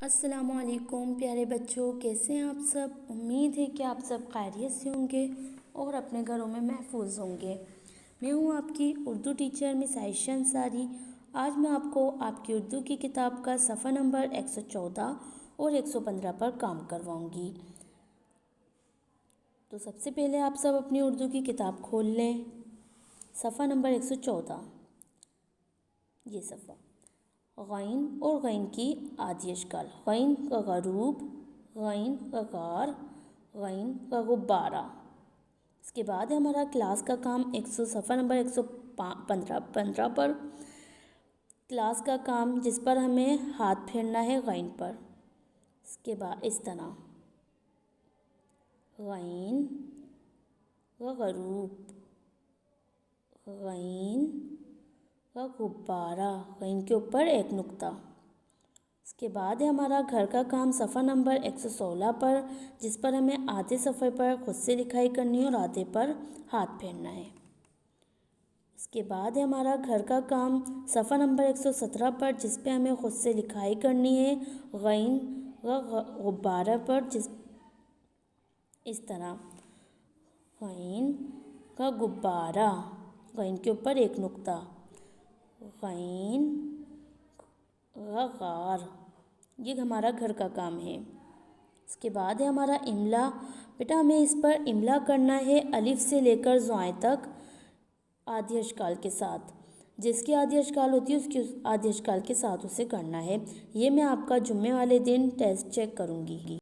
السلام علیکم پیارے بچوں، کیسے ہیں آپ سب؟ امید ہے کہ آپ سب خیریت سے ہوں گے اور اپنے گھروں میں محفوظ ہوں گے۔ میں ہوں آپ کی اردو ٹیچر مس عائشہ انصاری۔ آج میں آپ کو آپ کی اردو کی کتاب کا صفحہ نمبر 114 اور 115 پر کام کرواؤں گی۔ تو سب سے پہلے آپ سب اپنی اردو کی کتاب کھول لیں۔ صفحہ نمبر 114، یہ صفحہ۔ غین اور غین کی آدھی اشکال: غین کا غروب، غین کا غار، غین کا غبارہ۔ اس کے بعد ہے ہمارا کلاس کا کام صفحہ نمبر 115 پر۔ کلاس کا کام جس پر ہمیں ہاتھ پھیرنا ہے غین پر۔ اس کے بعد اس طرح: غین کا غروب، غین کا غبارہ، غین کے اوپر ایک نقطہ۔ اس کے بعد ہے ہمارا گھر کا کام صفحہ نمبر 116 پر، جس پر ہمیں آدھے صفحے پر خود سے لکھائی کرنی ہے اور آدھے پر ہاتھ پھیرنا ہے۔ اس کے بعد ہے ہمارا گھر کا کام صفحہ نمبر 117 پر، جس پہ ہمیں خود سے لکھائی کرنی ہے غین کا غبارہ پر، اس طرح: غین کا غبارہ، غین کے اوپر ایک نقطہ، غین کا غار۔ یہ ہمارا گھر کا کام ہے۔ اس کے بعد ہے ہمارا املا۔ بیٹا ہمیں اس پر املا کرنا ہے الف سے لے کر زوائیں تک آدھی اشکال کے ساتھ۔ جس کی آدھی اشکال ہوتی ہے اس کی آدھی اشکال کے ساتھ اسے کرنا ہے۔ یہ میں آپ کا جمعے والے دن ٹیسٹ چیک کروں گی۔